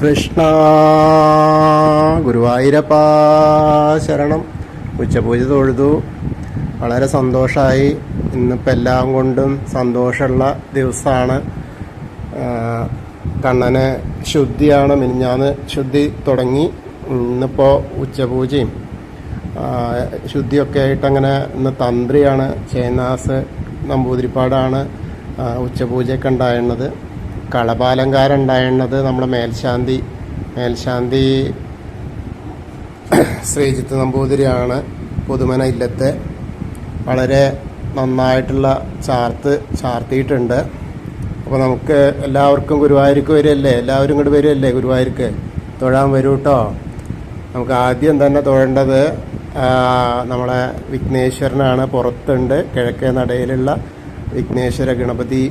കൃഷ്ണ ഗുരുവായൂരപ്പ ശരണം. ഉച്ചപൂജ തൊഴുതു, വളരെ സന്തോഷമായി. ഇന്നിപ്പോൾ എല്ലാം കൊണ്ടും സന്തോഷമുള്ള ദിവസമാണ്. കണ്ണന് ശുദ്ധിയാണ്, മിനിഞ്ഞാന്ന് ശുദ്ധി തുടങ്ങി. ഇന്നിപ്പോൾ ഉച്ചപൂജയും ശുദ്ധിയൊക്കെ ആയിട്ട് അങ്ങനെ ഇന്ന് തന്ത്രിയാണ്, ചേന്നാസ് നമ്പൂതിരിപ്പാടാണ് ഉച്ചപൂജയൊക്കെ ഉണ്ടായിരുന്നത്. കളഭാലങ്കാരം ഉണ്ടായിരുന്നത് നമ്മുടെ മേൽശാന്തി ശ്രീജിത്ത് നമ്പൂതിരിയാണ്. പുതുമന ഇല്ലത്തെ വളരെ നന്നായിട്ടുള്ള ചാർത്തിയിട്ടുണ്ട്. അപ്പോൾ നമുക്ക് എല്ലാവർക്കും ഗുരുവായൂർക്ക് വരുമല്ലേ, എല്ലാവരും ഇങ്ങോട്ട് വരുമല്ലേ ഗുരുവായൂർക്ക് തൊഴാൻ വരൂ കേട്ടോ. നമുക്ക് ആദ്യം തന്നെ തൊഴേണ്ടത് നമ്മളെ വിഘ്നേശ്വരനാണ്. പുറത്തുണ്ട്, കിഴക്കേ നടയിലുള്ള വിഘ്നേശ്വര ഗണപതി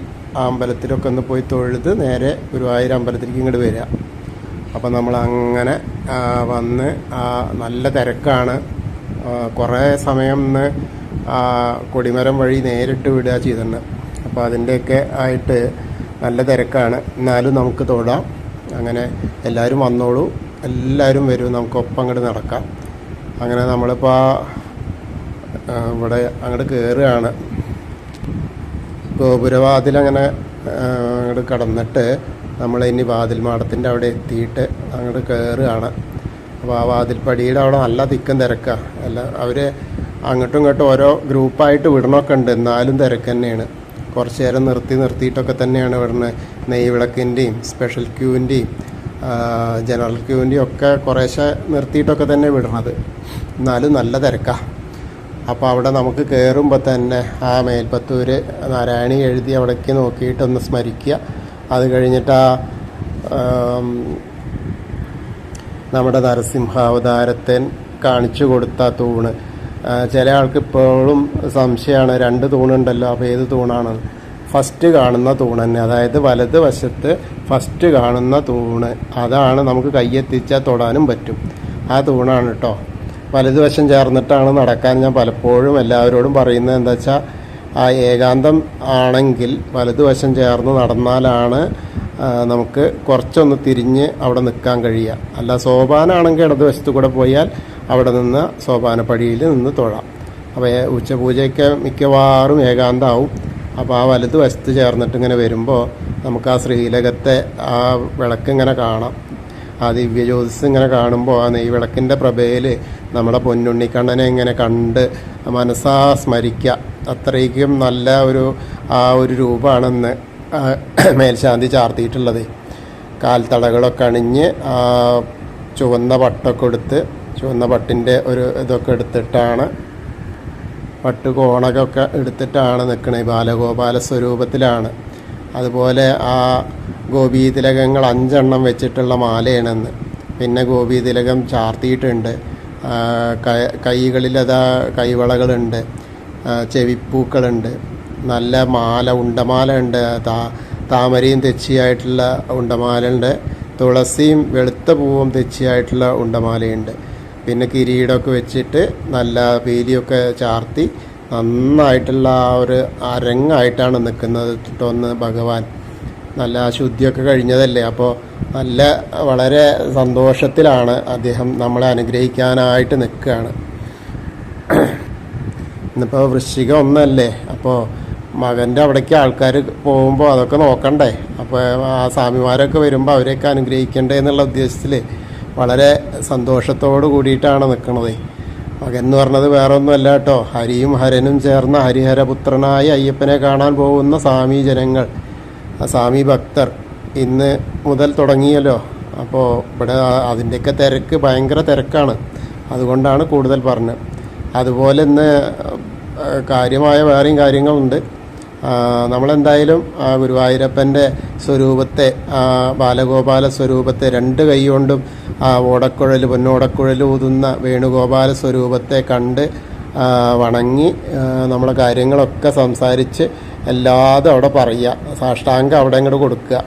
അമ്പലത്തിലൊക്കെ ഒന്ന് പോയി തൊഴുത് നേരെ ഗുരുവായൂർ അമ്പലത്തിലേക്ക് ഇങ്ങോട്ട് വരിക. അപ്പം നമ്മൾ അങ്ങനെ വന്ന് നല്ല തിരക്കാണ്. കുറേ സമയം ഇന്ന് കൊടിമരം വഴി നേരിട്ട് വിടുക ചെയ്തിട്ടുണ്ട്. അപ്പോൾ അതിൻ്റെയൊക്കെ ആയിട്ട് നല്ല തിരക്കാണ്. എന്നാലും നമുക്ക് തൊഴാം. അങ്ങനെ എല്ലാവരും വന്നോളൂ, എല്ലാവരും വരും, നമുക്കൊപ്പം അങ്ങോട്ട് നടക്കാം. അങ്ങനെ നമ്മളിപ്പോൾ ഇവിടെ അങ്ങോട്ട് കയറുകയാണ്. ഗോപുരവാതിലങ്ങനെ അങ്ങോട്ട് കടന്നിട്ട് നമ്മൾ ഇനി വാതിൽ മാടത്തിൻ്റെ അവിടെ എത്തിയിട്ട് അങ്ങോട്ട് കയറുകയാണ്. അപ്പോൾ ആ വാതിൽപ്പടിയുടെ അവിടെ നല്ല തിക്കും തിരക്കാണ്. അവർ അങ്ങോട്ടും ഇങ്ങോട്ടും ഓരോ ഗ്രൂപ്പായിട്ട് വിടണമൊക്കെ ഉണ്ട്, എന്നാലും തിരക്ക് തന്നെയാണ്. കുറച്ച് നേരം നിർത്തിയിട്ടൊക്കെ തന്നെയാണ് വിടുന്നത്. നെയ്യ് വിളക്കിൻ്റെയും സ്പെഷ്യൽ ക്യൂവിൻ്റെയും ജനറൽ ക്യൂവിൻ്റെയും ഒക്കെ കുറേശ്ശെ നിർത്തിയിട്ടൊക്കെ തന്നെ വിടണത്, എന്നാലും നല്ല തിരക്കാണ്. അപ്പോൾ അവിടെ നമുക്ക് കയറുമ്പോൾ തന്നെ ആ മേൽപ്പത്തൂർ നാരായണി എഴുതി അവിടേക്ക് നോക്കിയിട്ടൊന്ന് സ്മരിക്കുക. അത് കഴിഞ്ഞിട്ട് നമ്മുടെ നരസിംഹാവതാരത്തെ കാണിച്ചു കൊടുത്ത തൂണ്. ചില ആൾക്ക് ഇപ്പോഴും സംശയമാണ്, 2 തൂണുണ്ടല്ലോ, അപ്പോൾ ഏത് തൂണാണ്? ഫസ്റ്റ് കാണുന്ന തൂണ് തന്നെ, അതായത് വലത് വശത്ത് ഫസ്റ്റ് കാണുന്ന തൂണ്, അതാണ് നമുക്ക് കയ്യെത്തിച്ചാൽ തൊടാനും പറ്റും. ആ തൂണാണ് കേട്ടോ. വലതുവശം ചേർന്നിട്ടാണ് നടക്കാൻ ഞാൻ പലപ്പോഴും എല്ലാവരോടും പറയുന്നത്. എന്താ വെച്ചാൽ ആ ഏകാന്തം ആണെങ്കിൽ വലതുവശം ചേർന്ന് നടന്നാലാണ് നമുക്ക് കുറച്ചൊന്ന് തിരിഞ്ഞ് അവിടെ നിൽക്കാൻ കഴിയുക. അല്ല സോപാനാണെങ്കിൽ ഇടതുവശത്ത് കൂടെ പോയാൽ അവിടെ നിന്ന് സോപാനപ്പടിയിൽ നിന്ന് തൊഴാം. അപ്പോൾ ഉച്ചപൂജയൊക്കെ മിക്കവാറും ഏകാന്തമാവും. അപ്പോൾ ആ വലതുവശത്ത് ചേർന്നിട്ട് ഇങ്ങനെ വരുമ്പോൾ നമുക്ക് ആ ശ്രീലകത്തെ ആ വിളക്ക് ഇങ്ങനെ കാണാം. ആ ദിവ്യജ്യോതിസ് ഇങ്ങനെ കാണുമ്പോൾ ആ നെയ്വിളക്കിൻ്റെ പ്രഭയിൽ നമ്മുടെ പൊന്നുണ്ണിക്കണ്ണനെ ഇങ്ങനെ കണ്ട് മനസ്സാ സ്മരിക്കുക. അത്രയ്ക്കും നല്ല ഒരു രൂപമാണെന്ന് മേൽശാന്തി ചാർത്തിയിട്ടുള്ളത്. കാൽത്തടകളൊക്കെ അണിഞ്ഞ് ചുവന്ന പട്ടൊക്കെ എടുത്ത്, ചുവന്ന പട്ടിൻ്റെ ഒരു ഇതൊക്കെ എടുത്തിട്ടാണ്, പട്ട് കോണകൊക്കെ എടുത്തിട്ടാണ് നിൽക്കണത്. ബാലഗോപാല സ്വരൂപത്തിലാണ്. അതുപോലെ ആ ഗോപീതിലകങ്ങൾ 5 വെച്ചിട്ടുള്ള മാലയാണെന്ന്. പിന്നെ ഗോപീതിലകം ചാർത്തിയിട്ടുണ്ട്. കൈകളിലതാ കൈവളകളുണ്ട്, ചെവിപ്പൂക്കളുണ്ട്, നല്ല മാല, ഉണ്ടമാല ഉണ്ട്. താമരയും തെച്ചിയായിട്ടുള്ള ഉണ്ടമാലുണ്ട്, തുളസിയും വെളുത്ത പൂവും തെച്ചിയായിട്ടുള്ള ഉണ്ടമാലയുണ്ട്. പിന്നെ കിരീടമൊക്കെ വെച്ചിട്ട് നല്ല പീലിയൊക്കെ ചാർത്തി നന്നായിട്ടുള്ള ആ ഒരു അരങ്ങായിട്ടാണ് നിൽക്കുന്നത്. ഇട്ടൊന്ന് ഭഗവാൻ നല്ല ശുദ്ധിയൊക്കെ കഴിഞ്ഞതല്ലേ. അപ്പോൾ വളരെ സന്തോഷത്തിലാണ് അദ്ദേഹം നമ്മളെ അനുഗ്രഹിക്കാനായിട്ട് നിൽക്കുകയാണ്. ഇന്നിപ്പോൾ വൃശ്ചികം 1 അപ്പോൾ മകൻ്റെ അവിടേക്ക് ആൾക്കാർ പോകുമ്പോൾ അതൊക്കെ നോക്കണ്ടേ. അപ്പോൾ ആ സ്വാമിമാരൊക്കെ വരുമ്പോൾ അവരെയൊക്കെ അനുഗ്രഹിക്കണ്ടേ എന്നുള്ള ഉദ്ദേശത്തിൽ വളരെ സന്തോഷത്തോട് കൂടിയിട്ടാണ് നിൽക്കുന്നത്. മകൻ എന്ന് പറഞ്ഞത് വേറെ ഒന്നുമല്ല കേട്ടോ, ഹരിയും ഹരനും ചേർന്ന ഹരിഹരപുത്രനായ അയ്യപ്പനെ കാണാൻ പോകുന്ന സ്വാമി ജനങ്ങൾ, സ്വാമി ഭക്തർ ഇന്ന് മുതൽ തുടങ്ങിയല്ലോ. അപ്പോൾ ഇവിടെ അതിൻ്റെയൊക്കെ തിരക്ക് ഭയങ്കര തിരക്കാണ്, അതുകൊണ്ടാണ് കൂടുതൽ പറഞ്ഞത്. അതുപോലെ ഇന്ന് കാര്യമായ വേറെയും കാര്യങ്ങളുണ്ട്. നമ്മളെന്തായാലും ഗുരുവായൂരപ്പൻ്റെ സ്വരൂപത്തെ, ബാലഗോപാല സ്വരൂപത്തെ 2 കൈ കൊണ്ടും ഓടക്കുഴൽ, പൊന്നോടക്കുഴൽ ഊതുന്ന വേണുഗോപാല സ്വരൂപത്തെ കണ്ട് വണങ്ങി നമ്മളെ കാര്യങ്ങളൊക്കെ സംസാരിച്ച് എല്ലാതും അവിടെ പറയുക. സാഷ്ടാംഗം അവിടെ ഇങ്ങോട്ട് കൊടുക്കുക.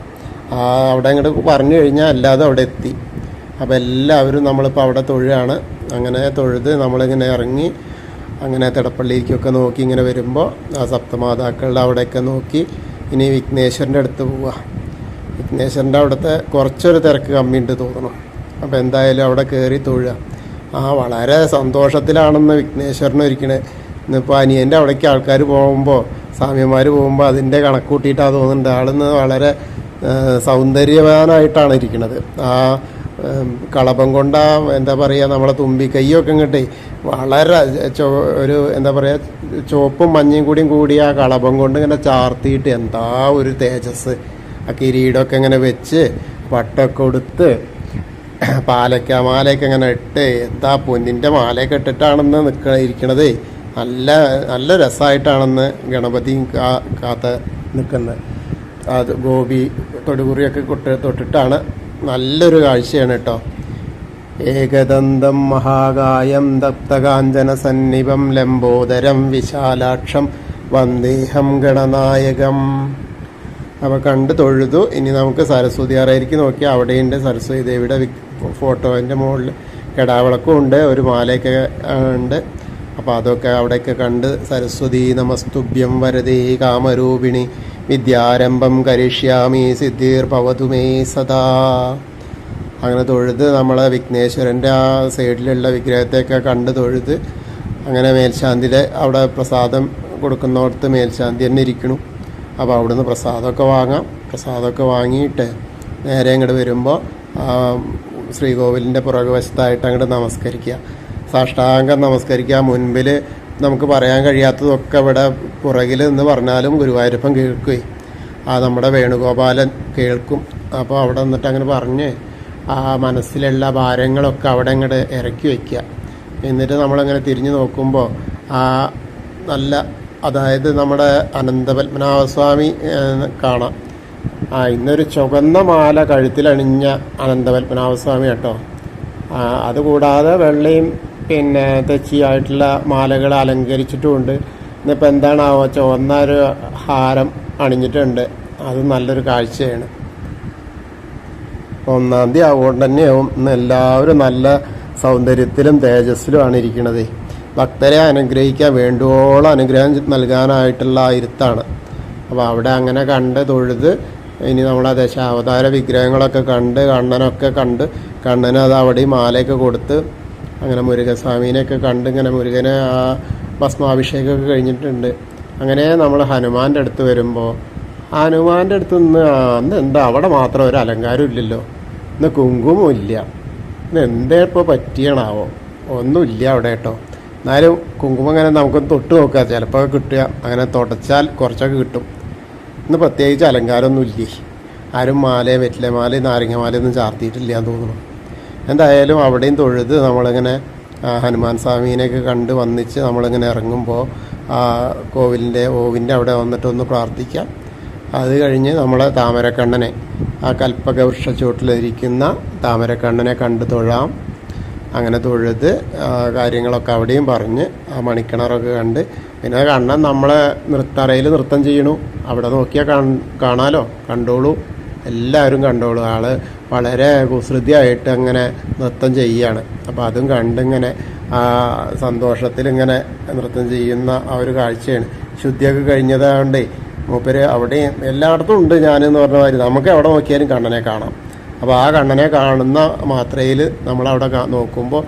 അവിടെ ഇങ്ങോട്ട് പറഞ്ഞു കഴിഞ്ഞാൽ എല്ലാതും അവിടെ എത്തി. അപ്പോൾ എല്ലാവരും നമ്മളിപ്പോൾ അവിടെ തൊഴുകയാണ്. അങ്ങനെ തൊഴുത് നമ്മളിങ്ങനെ ഇറങ്ങി അങ്ങനെ തിടപ്പള്ളിയിലേക്കൊക്കെ നോക്കി ഇങ്ങനെ വരുമ്പോൾ ആ സപ്തമാതാക്കളുടെ അവിടെയൊക്കെ നോക്കി ഇനി വിഘ്നേശ്വരൻ്റെ അടുത്ത് പോവുക. വിഘ്നേശ്വരൻ്റെ അവിടുത്തെ കുറച്ചൊരു തിരക്ക് കമ്മിയുണ്ട് തോന്നുന്നു. അപ്പോൾ എന്തായാലും അവിടെ കയറി തൊഴുക. വളരെ സന്തോഷത്തിലാണെന്ന് വിഘ്നേശ്വരനും ഇരിക്കണത്. ഇന്നിപ്പോൾ അനിയൻ്റെ അവിടേക്ക് ആൾക്കാർ പോകുമ്പോൾ, സ്വാമിമാർ പോകുമ്പോൾ അതിൻ്റെ കണക്ക് കൂട്ടിയിട്ടാണ് തോന്നുന്നുണ്ട്. ആളിന്ന് വളരെ സൗന്ദര്യവാനായിട്ടാണ് ഇരിക്കുന്നത്. കളഭം കൊണ്ട എന്താ പറയുക, നമ്മളെ തുമ്പിക്കൈയൊക്കെ ഇങ്ങോട്ടേ വളരെ ഒരു എന്താ പറയുക, ചുവപ്പും മഞ്ഞയും കൂടിയ ആ കളഭം കൊണ്ട് ഇങ്ങനെ ചാർത്തിയിട്ട് എന്താ ഒരു തേജസ്. ആ കിരീടമൊക്കെ ഇങ്ങനെ വെച്ച് പട്ടൊക്കെ കൊടുത്ത് പാലക്ക മാലയൊക്കെ ഇങ്ങനെ ഇട്ട് എന്താ പൊന്നിൻ്റെ മാലയൊക്കെ ഇട്ടിട്ടാണെന്ന് ഇരിക്കണത്. നല്ല നല്ല രസമായിട്ടാണെന്ന് ഗണപതിയും കാത്ത് നിൽക്കുന്നത്. അത് ഗോപി തൊടുകുറിയൊക്കെ തൊട്ടിട്ടാണ്. നല്ലൊരു കാഴ്ചയാണ് കേട്ടോ. ഏകദന്തം മഹാകായം ദപ്തകാഞ്ചന സന്നിഭം ലംബോദരം വിശാലാക്ഷം വന്ദേഹം ഗണനായകം. അപ്പോൾ കണ്ട് തൊഴുതു. ഇനി നമുക്ക് സരസ്വതി അറയിലേക്ക് നോക്കി. അവിടെയുണ്ട് സരസ്വതി ദേവിയുടെ ഫോട്ടോൻ്റെ മുകളിൽ കെടാവിളക്കും ഉണ്ട്, ഒരു മാലയൊക്കെ ഉണ്ട്. അപ്പോൾ അതൊക്കെ അവിടെയൊക്കെ കണ്ട് സരസ്വതി നമസ്തുഭ്യം വരദേ കാമരൂപിണി വിദ്യാരംഭം കരിഷ്യാമി സിദ്ധിർ ഭവതു മേ സദാ. അങ്ങനെ തൊഴുത് നമ്മളെ വിഘ്നേശ്വരൻ്റെ ആ സൈഡിലുള്ള വിഗ്രഹത്തെയൊക്കെ കണ്ട് തൊഴുത് അങ്ങനെ മേൽശാന്തിയുടെ അവിടെ പ്രസാദം കൊടുക്കുന്നിടത്ത് മേൽശാന്തി തന്നെ ഇരിക്കണം. അപ്പോൾ അവിടുന്ന് പ്രസാദമൊക്കെ വാങ്ങാം. പ്രസാദമൊക്കെ വാങ്ങിയിട്ട് നേരെ അങ്ങോട്ട് വരുമ്പോൾ ശ്രീകോവിലിൻ്റെ പുറകുവശത്തായിട്ട് അങ്ങോട്ട് നമസ്കരിക്കുക. സാഷ്ടാംഗം നമസ്കരിക്കുക. മുൻപിൽ നമുക്ക് പറയാൻ കഴിയാത്തതൊക്കെ ഇവിടെ പുറകിൽ നിന്ന് പറഞ്ഞാലും ഗുരുവായൂരപ്പൻ കേൾക്കുകയും നമ്മുടെ വേണുഗോപാലൻ കേൾക്കും. അപ്പോൾ അവിടെ നിന്നിട്ട് അങ്ങനെ പറഞ്ഞ് മനസ്സിലുള്ള ഭാരങ്ങളൊക്കെ അവിടെ അങ്ങോട്ട് ഇറക്കി വയ്ക്കുക. എന്നിട്ട് നമ്മളങ്ങനെ തിരിഞ്ഞു നോക്കുമ്പോൾ നല്ല, അതായത് നമ്മുടെ അനന്തപത്മനാഭസ്വാമി കാണാം. ഇന്നൊരു ചുവന്ന മാല കഴുത്തിലണിഞ്ഞ അനന്തപത്മനാഭസ്വാമി കേട്ടോ. അതുകൂടാതെ വെള്ളയും പിന്നെ തെച്ചിയായിട്ടുള്ള മാലകൾ അലങ്കരിച്ചിട്ടുമുണ്ട്. ഇന്നിപ്പോൾ എന്താണാവോ ചുവന്ന ഒരു ഹാരം അണിഞ്ഞിട്ടുണ്ട്. അത് നല്ലൊരു കാഴ്ചയാണ്. 1-ാം തീയതി ആവുകൊണ്ട് തന്നെയാവും ഇന്ന് എല്ലാവരും നല്ല സൗന്ദര്യത്തിലും തേജസ്സിലുമാണ് ഇരിക്കുന്നത്. ഭക്തരെ അനുഗ്രഹിക്കാൻ വേണ്ടുവോളം അനുഗ്രഹം നൽകാനായിട്ടുള്ള ഇരുത്താണ്. അപ്പോൾ അവിടെ അങ്ങനെ കണ്ട് തൊഴുത് ഇനി നമ്മളെ ദശാവതാര വിഗ്രഹങ്ങളൊക്കെ കണ്ട് കണ്ണനൊക്കെ കണ്ട് കണ്ണന് അത് അവിടെ മാലയൊക്കെ കൊടുത്ത് അങ്ങനെ മുരുകസ്വാമീനെയൊക്കെ കണ്ട് ഇങ്ങനെ മുരുകനെ ഭസ്മാഭിഷേകമൊക്കെ കഴിഞ്ഞിട്ടുണ്ട്. അങ്ങനെ നമ്മൾ ഹനുമാൻ്റെ അടുത്ത് വരുമ്പോൾ ഹനുമാൻ്റെ അടുത്ത് അന്ന് എന്താ അവിടെ മാത്രം ഒരു അലങ്കാരം ഇല്ലല്ലോ, ഇന്ന് കുങ്കുമം ഇല്ല, ഇന്ന് എന്താ ഇപ്പോൾ പറ്റിയണാവോ, ഒന്നുമില്ല അവിടെ കേട്ടോ. എന്നാലും കുങ്കുമം അങ്ങനെ നമുക്കൊന്ന് തൊട്ട് നോക്കാം, ചിലപ്പോൾ കിട്ടുക. അങ്ങനെ തുടച്ചാൽ കുറച്ചൊക്കെ കിട്ടും. ഇന്ന് പ്രത്യേകിച്ച് അലങ്കാരമൊന്നും ഇല്ലേ. ആരും മാലയും വെറ്റിലമാലയും നാരങ്ങമാലയൊന്നും ചാർത്തിയിട്ടില്ല എന്ന് തോന്നുന്നു. എന്തായാലും അവിടെയും തൊഴുത് നമ്മളിങ്ങനെ ഹനുമാൻ സ്വാമീനെയൊക്കെ കണ്ട് വന്നിച്ച് നമ്മളിങ്ങനെ ഇറങ്ങുമ്പോൾ ഓവിൻ്റെ അവിടെ വന്നിട്ടൊന്ന് പ്രാർത്ഥിക്കാം. അത് കഴിഞ്ഞ് നമ്മളെ താമരക്കണ്ണനെ, കൽപ്പക വൃക്ഷച്ചുവട്ടിലിരിക്കുന്ന താമരക്കണ്ണനെ കണ്ട് തൊഴാം. അങ്ങനെ തൊഴുത് കാര്യങ്ങളൊക്കെ അവിടെയും പറഞ്ഞ് മണിക്കിണറൊക്കെ കണ്ട്, പിന്നെ കണ്ണൻ നമ്മളെ നൃത്തറയിൽ നൃത്തം ചെയ്യണു. അവിടെ നോക്കിയാൽ കാണാലോ, കണ്ടോളൂ, എല്ലാവരും കണ്ടോളൂ. ആള് വളരെ കുസൃതിയായിട്ട് അങ്ങനെ നൃത്തം ചെയ്യുകയാണ്. അപ്പോൾ അതും കണ്ടിങ്ങനെ സന്തോഷത്തിലിങ്ങനെ നൃത്തം ചെയ്യുന്ന ആ ഒരു കാഴ്ചയാണ്. ശുദ്ധിയൊക്കെ കഴിഞ്ഞതായതുകൊണ്ടേ മൂപ്പര് അവിടെയും എല്ലായിടത്തും ഉണ്ട്. ഞാനെന്ന് പറഞ്ഞ മാതിരി നമുക്ക് എവിടെ നോക്കിയാലും കണ്ണനെ കാണാം. അപ്പോൾ ആ കണ്ണനെ കാണുന്ന മാത്രയിൽ നമ്മളവിടെ നോക്കുമ്പോൾ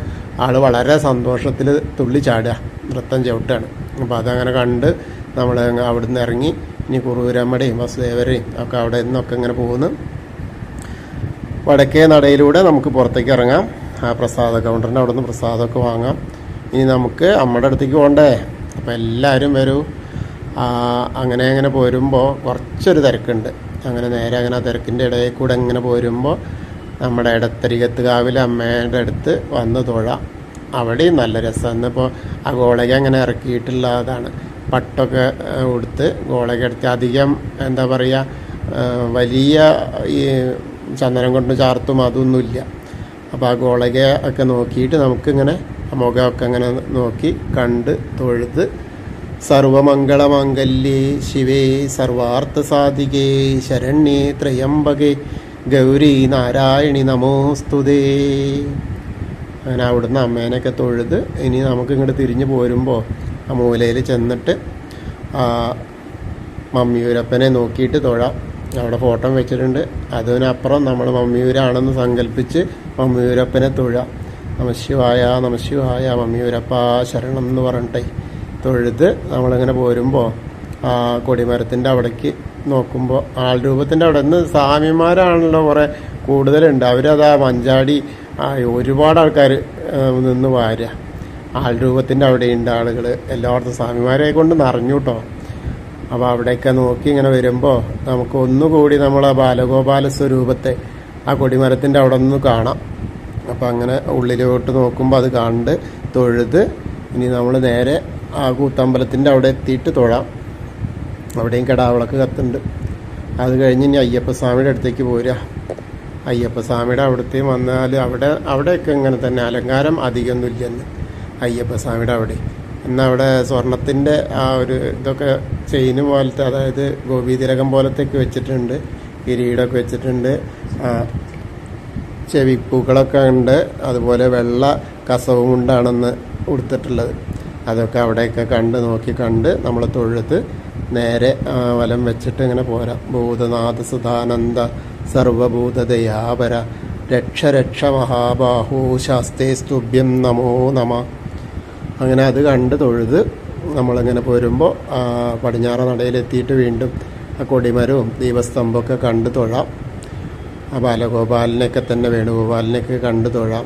ആൾ വളരെ സന്തോഷത്തിൽ തുള്ളി ചാടുക, നൃത്തം ചവിട്ടുകയാണ്. അപ്പോൾ അതങ്ങനെ കണ്ട് നമ്മൾ അവിടുന്ന് ഇറങ്ങി ഇനി കുറൂരമ്മയുടെയും വസുദേവരെയും ഒക്കെ അവിടെ നിന്നൊക്കെ ഇങ്ങനെ പോകുന്നു. വടക്കേ നടയിലൂടെ നമുക്ക് പുറത്തേക്ക് ഇറങ്ങാം. ആ പ്രസാദ കൗണ്ടറിൻ്റെ അവിടെ നിന്ന് പ്രസാദമൊക്കെ വാങ്ങാം. ഇനി നമുക്ക് അമ്മയുടെ അടുത്തേക്ക് പോകണ്ടേ. അപ്പോൾ എല്ലാവരും വരൂ. അങ്ങനെ അങ്ങനെ പോരുമ്പോൾ കുറച്ചൊരു തിരക്കുണ്ട്. അങ്ങനെ നേരെ അങ്ങനെ ആ തിരക്കിൻ്റെ ഇടയിൽ കൂടെ ഇങ്ങനെ പോരുമ്പോൾ നമ്മുടെ ഇടത്തരികത്ത് കാവിലെ അമ്മയുടെ അടുത്ത് വന്ന് തൊഴാം. അവിടെയും നല്ല രസം. ഇന്നിപ്പോൾ ആ ഗോളക അങ്ങനെ ഇറക്കിയിട്ടുള്ളതാണ്. പട്ടൊക്കെ കൊടുത്ത് ഗോളക എടുത്ത് അധികം എന്താ പറയുക, വലിയ ഈ ചന്ദനം കൊണ്ട് ചാർത്തും അതൊന്നുമില്ല. അപ്പോൾ ആ ഗോളക ഒക്കെ നോക്കിയിട്ട് നമുക്കിങ്ങനെ മുഖമൊക്കെ അങ്ങനെ നോക്കി കണ്ട് തൊഴുത് സർവമംഗളമംഗല്യേ ശിവേ സർവാർത്ഥ സാധികേ ശരണ്യേ ത്രയംബകേ ഗൗരി നാരായണി നമോസ്തുതേ. അങ്ങനെ അവിടുന്ന് അമ്മേനെയൊക്കെ തൊഴുത് ഇനി നമുക്ക് ഇങ്ങോട്ട് തിരിഞ്ഞു പോരുമ്പോൾ ആ മൂലയിൽ ചെന്നിട്ട് മമ്മിയൂരപ്പനെ നോക്കിയിട്ട് തൊഴാം. അവിടെ ഫോട്ടോ വെച്ചിട്ടുണ്ട്. അതിനപ്പുറം നമ്മൾ മമ്മിയൂരാണെന്ന് സങ്കല്പിച്ച് മമ്മിയൂരപ്പനെ തൊഴുക. നമശിവായ നമശിവായ മമ്മിയൂരപ്പ ശരണം എന്ന് പറഞ്ഞിട്ടേ തൊഴുത് നമ്മളിങ്ങനെ പോരുമ്പോൾ ആ കൊടിമരത്തിൻ്റെ അവിടേക്ക് നോക്കുമ്പോൾ ആൾ രൂപത്തിൻ്റെ അവിടെ നിന്ന് സ്വാമിമാരാണല്ലോ കുറേ കൂടുതലുണ്ട്. അവരതാ മഞ്ചാടി ഒരുപാട് ആൾക്കാർ നിന്ന് വാരുക. ആൾ രൂപത്തിൻ്റെ അവിടെയുണ്ട് ആളുകൾ. എല്ലായിടത്തും സ്വാമിമാരെ കൊണ്ട് നിറഞ്ഞു കേട്ടോ. അപ്പോൾ അവിടെയൊക്കെ നോക്കി ഇങ്ങനെ വരുമ്പോൾ നമുക്ക് ഒന്നുകൂടി നമ്മളെ ബാലഗോപാല സ്വരൂപത്തെ ആ കൊടിമരത്തിൻ്റെ അവിടെ നിന്ന് കാണാം. അപ്പോൾ അങ്ങനെ ഉള്ളിലോട്ട് നോക്കുമ്പോൾ അത് കണ്ട് തൊഴുത് ഇനി നമ്മൾ നേരെ ആ കൂത്തമ്പലത്തിൻ്റെ അവിടെ എത്തിയിട്ട് തൊഴാം. അവിടെയും കിടാവിളക്ക് കത്തുണ്ട്. അത് കഴിഞ്ഞ് ഇനി അയ്യപ്പസ്വാമിയുടെ അടുത്തേക്ക് പോരുക. അയ്യപ്പസ്വാമിയുടെ അവിടത്തേയും വന്നാൽ അവിടെയൊക്കെ ഇങ്ങനെ തന്നെ അലങ്കാരം അധികമൊന്നുമില്ലെന്ന് അയ്യപ്പസ്വാമിയുടെ അവിടെ. എന്നാൽ അവിടെ സ്വർണത്തിൻ്റെ ആ ഒരു ഇതൊക്കെ ചെയിന് പോലത്തെ, അതായത് ഗോപീതിലകം പോലത്തെയൊക്കെ വെച്ചിട്ടുണ്ട്, കിരീടമൊക്കെ വെച്ചിട്ടുണ്ട്, ചെവിപ്പൂക്കളൊക്കെ ഉണ്ട്. അതുപോലെ വെള്ള കസവും കൊണ്ടാണെന്ന് ഉടുത്തിട്ടുള്ളത്. അതൊക്കെ അവിടെയൊക്കെ കണ്ട് നമ്മൾ തൊഴുത്ത് നേരെ വലം വെച്ചിട്ട് ഇങ്ങനെ പോരാം. ഭൂതനാഥ സുധാനന്ദ സർവഭൂതദയാപര രക്ഷ മഹാബാഹു ശാസ്തേ സ്തുഭ്യം നമോ നമ. അങ്ങനെ അത് കണ്ട് തൊഴുത് നമ്മളിങ്ങനെ പോരുമ്പോൾ പടിഞ്ഞാറ നടയിലെത്തിയിട്ട് വീണ്ടും ആ കൊടിമരവും ദീപസ്തംഭമൊക്കെ കണ്ട് തൊഴാം. ആ ബാലഗോപാലിനെയൊക്കെ തന്നെ വേണുഗോപാലിനെയൊക്കെ കണ്ട് തൊഴാം.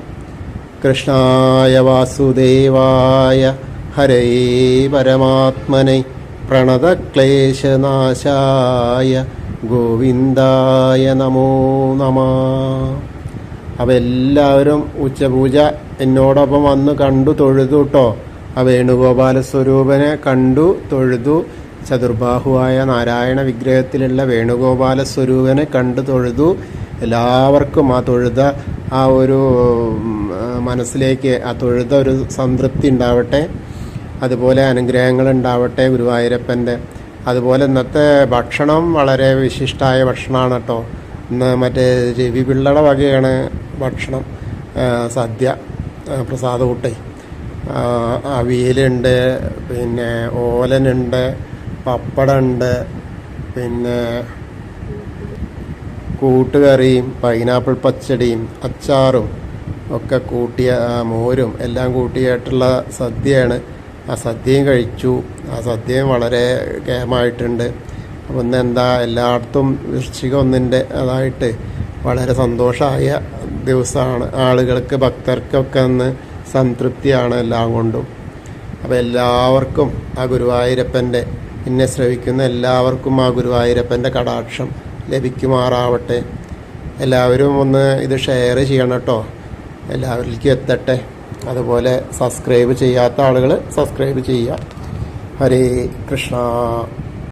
കൃഷ്ണായ വാസുദേവായ ഹരേ പരമാത്മനെ പ്രണതക്ലേശനാശായ ഗോവിന്ദായ നമോ നമ. അപ്പോൾ എല്ലാവരും ഉച്ചപൂജ എന്നോടൊപ്പം വന്ന് കണ്ടു തൊഴുതു കേട്ടോ. ആ വേണുഗോപാല സ്വരൂപനെ കണ്ടു തൊഴുതു. ചതുർബാഹുവായ നാരായണ വിഗ്രഹത്തിലുള്ള വേണുഗോപാല സ്വരൂപനെ കണ്ടു തൊഴുതു. എല്ലാവർക്കും ആ തൊഴുത ആ ഒരു മനസ്സിലേക്ക് ആ തൊഴുത ഒരു സംതൃപ്തി ഉണ്ടാവട്ടെ. അതുപോലെ അനുഗ്രഹങ്ങൾ ഉണ്ടാവട്ടെ ഗുരുവായൂരപ്പൻ്റെ. അതുപോലെ ഇന്നത്തെ ഭക്ഷണം വളരെ വിശിഷ്ടമായ ഭക്ഷണമാണ് കേട്ടോ. ഇന്ന് മറ്റേ രവി പിള്ളയുടെ വകയാണ് ഭക്ഷണം. സദ്യ പ്രസാദകൂട്ടേ, അവിയലുണ്ട്, പിന്നെ ഓലനുണ്ട്, പപ്പടമുണ്ട്, പിന്നെ കൂട്ടുകറിയും പൈനാപ്പിൾ പച്ചടിയും അച്ചാറും ഒക്കെ കൂട്ടിയ മോരും എല്ലാം കൂട്ടിയായിട്ടുള്ള സദ്യയാണ്. ആ സദ്യയും കഴിച്ചു. ആ സദ്യയും വളരെ കേമായിട്ടുണ്ട്. അപ്പോൾ ഇന്ന് എന്താ എല്ലായിടത്തും വൃശ്ചിക ഒന്നിൻ്റെ അതായിട്ട് വളരെ സന്തോഷമായ ദിവസമാണ്. ആളുകൾക്ക് ഭക്തർക്കൊക്കെ അന്ന് സംതൃപ്തിയാണ് എല്ലാം കൊണ്ടും. അപ്പോൾ എല്ലാവർക്കും ആ ഗുരുവായൂരപ്പൻ്റെ, എന്നെ ശ്രവിക്കുന്ന എല്ലാവർക്കും ആ ഗുരുവായൂരപ്പൻ്റെ കടാക്ഷം ലഭിക്കുമാറാവട്ടെ. എല്ലാവരും ഒന്ന് ഇത് ഷെയർ ചെയ്യണം കേട്ടോ, എല്ലാവരിലേക്കും എത്തട്ടെ. അതുപോലെ സബ്സ്ക്രൈബ് ചെയ്യാത്ത ആളുകൾ സബ്സ്ക്രൈബ് ചെയ്യുക. ഹരേ കൃഷ്ണ.